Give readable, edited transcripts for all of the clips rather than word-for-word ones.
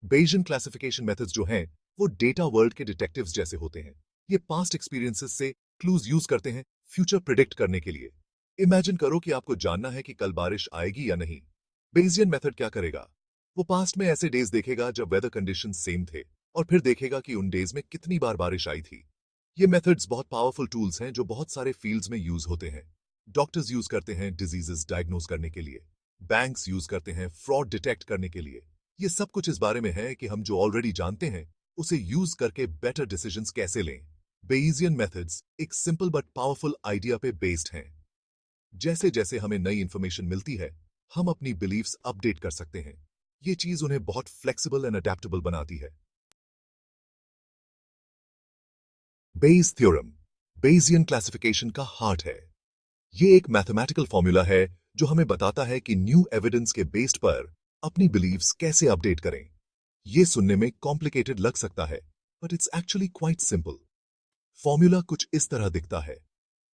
बेयजियन classification methods जो हैं वो डेटा वर्ल्ड के डिटेक्टिव्स जैसे होते हैं। ये पास्ट एक्सपीरियंसेस से क्लूज यूज करते हैं फ्यूचर प्रिडिक्ट करने के लिए। इमेजिन करो कि आपको जानना है कि कल बारिश आएगी या नहीं। बेयजियन मेथड क्या करेगा? वो पास्ट में ऐसे डेज देखेगा जब वेदर कंडीशन सेम थे और फिर देखेगा कि उन डेज में कितनी बार बारिश आई थी। ये मेथड्स बहुत पावरफुल टूल्स हैं जो बहुत सारे फील्ड्स में यूज होते हैं। डॉक्टर्स यूज करते हैं डिजीजेस डायग्नोज करने के लिए, बैंक्स यूज करते हैं फ्रॉड डिटेक्ट करने के लिए। ये सब कुछ इस बारे में है कि हम जो ऑलरेडी जानते हैं उसे यूज करके बेटर डिसीजंस कैसे लें। बेयजियन मेथड्स एक सिंपल बट पावरफुल आइडिया पे बेस्ड हैं। जैसे जैसे हमें नई इंफॉर्मेशन मिलती है हम अपनी बिलीफ्स अपडेट कर सकते हैं। ये चीज उन्हें बहुत फ्लेक्सिबल एंड अडेप्टेबल बनाती है। बेयस थ्योरम बेयजियन क्लासिफिकेशन का हार्ट है। ये एक मैथमेटिकल फॉर्मूला है जो हमें बताता है कि न्यू एविडेंस के बेस्ड पर अपनी बिलीव्स कैसे अपडेट करें। ये सुनने में कॉम्प्लिकेटेड लग सकता है but it's actually quite simple. Formula कुछ इस तरह दिखता है।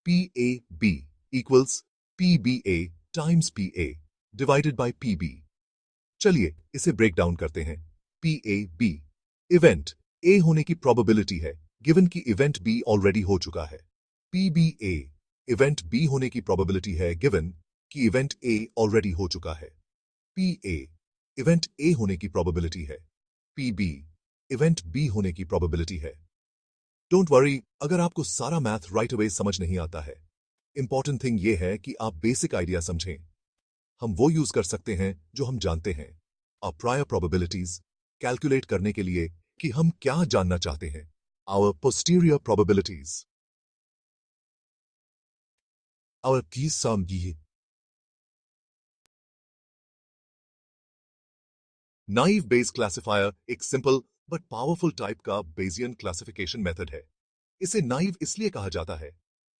PAB equals PBA times PA divided by PB। चलिए इसे ब्रेक डाउन करते हैं। PAB इवेंट A होने की प्रोबेबिलिटी है गिवन कि इवेंट B ऑलरेडी हो चुका है। PBA इवेंट B होने की प्रोबेबिलिटी है गिवन कि इवेंट A ऑलरेडी हो चुका है। PA इवेंट A होने की प्रोबेबिलिटी है। PB इवेंट B होने की प्रोबेबिलिटी है। डोंट वरी अगर आपको सारा मैथ राइट अवे समझ नहीं आता है। इंपॉर्टेंट थिंग ये है कि आप बेसिक आइडिया समझें। हम वो यूज कर सकते हैं जो हम जानते हैं। और प्रायर प्रोबेबिलिटीज कैलकुलेट करने के लिए कि हम क्या जानना चाहते हैं। आवर पोस्टीरियर प्रोबेबिलिटीज आवर की सम ये नाइव बेस क्लासिफायर एक सिंपल बट पावरफुल टाइप का बेयजियन क्लासिफिकेशन मेथड है। इसे नाइव इसलिए कहा जाता है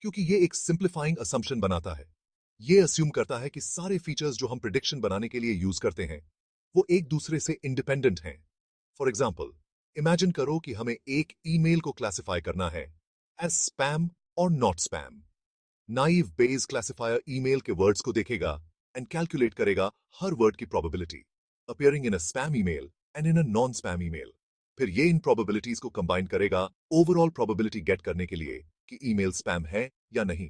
क्योंकि ये एक सिंप्लीफाइंग असम्पशन बनाता है। ये अस्यूम करता है कि सारे फीचर्स जो हम प्रिडिक्शन बनाने के लिए यूज करते हैं वो एक दूसरे से इंडिपेंडेंट हैं। फॉर एग्जाम्पल इमेजिन करो कि हमें एक ईमेल को क्लासिफाई करना है एज स्पैम और not spam. Naive Bayes classifier email के वर्ड्स को देखेगा एंड कैलकुलेट करेगा हर वर्ड की probability appearing in a spam email and in a non-spam email। फिर ये इन प्रोबेबिलिटीज को कंबाइन करेगा ओवरऑल प्रोबेबिलिटी गेट करने के लिए कि ईमेल स्पैम है या नहीं।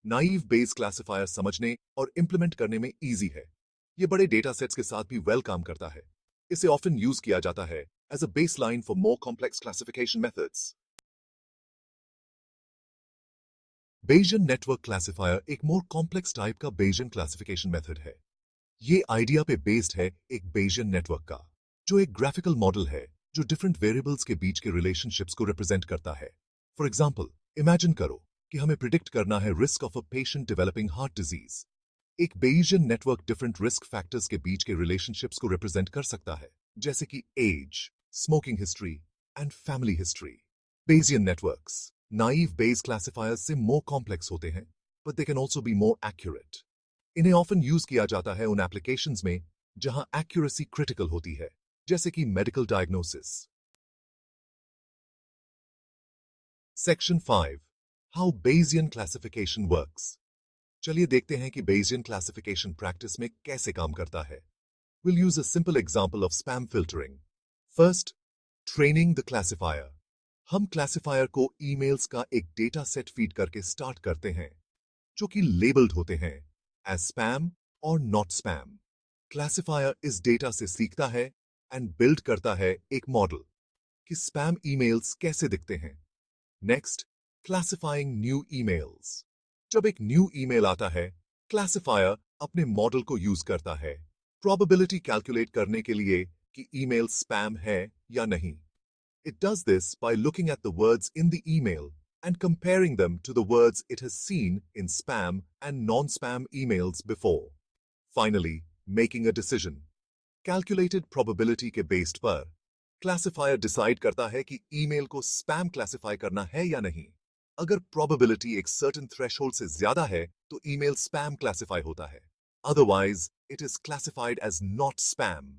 नाइव बेस क्लासिफायर समझने और इंप्लीमेंट करने में इजी है। ये बड़े डेटा सेट्स के साथ भी वेल काम करता है। इसे ऑफ्टन यूज किया जाता है as a baseline for more complex classification methods. Bayesian network classifier एक मोर कॉम्प्लेक्स टाइप का बेयजियन क्लासिफिकेशन मेथड है। ये आइडिया पे बेस्ड है एक बेयजियन नेटवर्क का, जो एक ग्राफिकल मॉडल है जो डिफरेंट वेरिएबल्स के बीच के रिलेशनशिप्स को रिप्रेजेंट करता है। फॉर एग्जांपल इमेजिन करो कि हमें प्रिडिक्ट करना है risk of a patient developing heart disease. एक बेयजियन नेटवर्क डिफरेंट रिस्क फैक्टर्स के बीच के रिलेशनशिप्स को रिप्रेजेंट कर सकता है, जैसे कि age, smoking history and family history. Bayesian networks naive Bayes classifiers से मोर कॉम्प्लेक्स होते हैं but they can also be more accurate. इन्हें ऑफन यूज किया जाता है उन एप्लीकेशंस में जहां एक्यूरेसी क्रिटिकल होती है, जैसे कि medical diagnosis. Section 5 how Bayesian classification works. चलिए देखते हैं कि बेयजियन क्लासिफिकेशन प्रैक्टिस में कैसे काम करता है। We'll use a simple example of spam filtering. First, training the classifier. हम क्लासिफायर को ईमेल्स का एक डेटा सेट फीड करके स्टार्ट करते हैं जो कि लेबल्ड होते हैं एज स्पैम और नॉट स्पैम। क्लासिफायर इस डेटा से सीखता है एंड बिल्ड करता है एक मॉडल कि स्पैम ईमेल्स कैसे दिखते हैं। Next, classifying new emails. जब एक न्यू ईमेल आता है क्लासिफायर अपने मॉडल को यूज करता है प्रोबेबिलिटी कैलकुलेट करने के लिए कि ईमेल स्पैम है या नहीं। It does this by looking at the words in the email and comparing them to the words it has seen in spam and non-spam emails before. Finally, making a decision. Calculated probability के based पर classifier decide करता है कि email को spam classify करना है या नहीं। अगर प्रोबेबिलिटी एक सर्टेन थ्रेशोल्ड से ज्यादा है तो ईमेल स्पैम क्लासिफाई होता है, otherwise it is classified as not spam.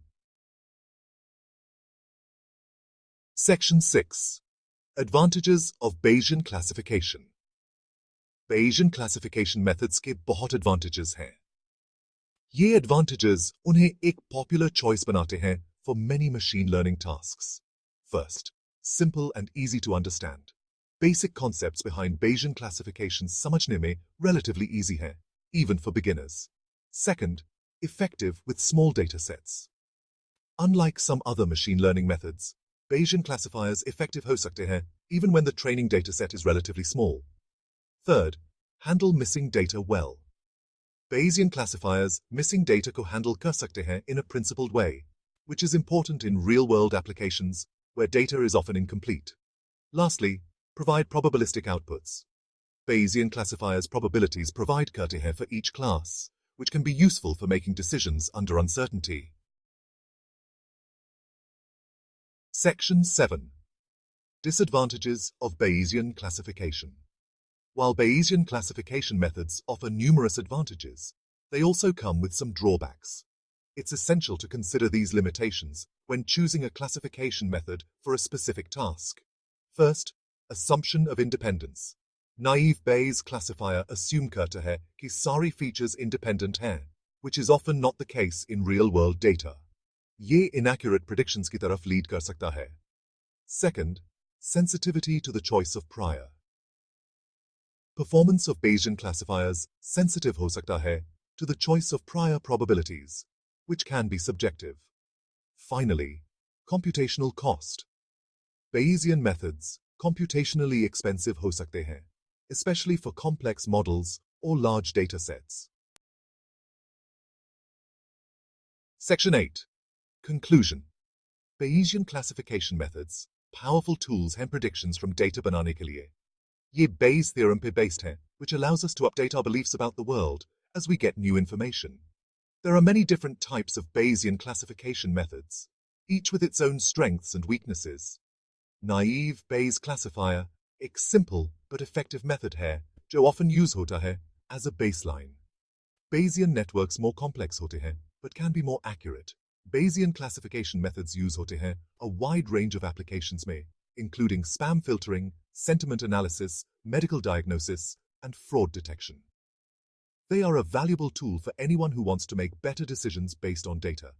Section 6 Advantages of Bayesian Classification। Bayesian Classification Methods के बहुत advantages हैं। ये advantages उन्हें एक popular choice बनाते हैं for many machine learning tasks. First, simple and easy to understand. Basic concepts behind Bayesian classification समझने में relatively easy है, even for beginners. Second, effective with small data sets. Unlike some other machine learning methods, Bayesian classifiers effective हो सकते हैं even when the training dataset is relatively small. Third, handle missing data well. Bayesian classifiers missing data को handle कर सकते हैं in a principled way, which is important in real-world applications where data is often incomplete. Lastly, provide probabilistic outputs. Bayesian classifiers probabilities provide करते हैं for each class, which can be useful for making decisions under uncertainty. Section 7. Disadvantages of Bayesian classification. While Bayesian classification methods offer numerous advantages, they also come with some drawbacks. It's essential to consider these limitations when choosing a classification method for a specific task. First, assumption of independence. Naive Bayes classifier assume करता है कि सारी features independent हैं, which is often not the case in real-world data. ये inaccurate predictions की तरफ lead कर सकता है. Second, sensitivity to the choice of prior. Performance of Bayesian classifiers sensitive हो सकता है to the choice of prior probabilities, which can be subjective. Finally, computational cost. Bayesian methods computationally expensive हो सकते हैं, especially for complex models or large data sets. Section 8. Conclusion. Bayesian classification methods, powerful tools हैं predictions from data बनाने के लिए. ये Bayes theorem पे based है, which allows us to update our beliefs about the world as we get new information. There are many different types of Bayesian classification methods, each with its own strengths and weaknesses. Naive Bayes classifier, एक simple but effective method है, जो often use होता है as a baseline. Bayesian networks more complex होते हैं, but can be more accurate. Bayesian classification methods use होते हैं a wide range of applications में, including spam filtering, sentiment analysis, medical diagnosis, and fraud detection. They are a valuable tool for anyone who wants to make better decisions based on data.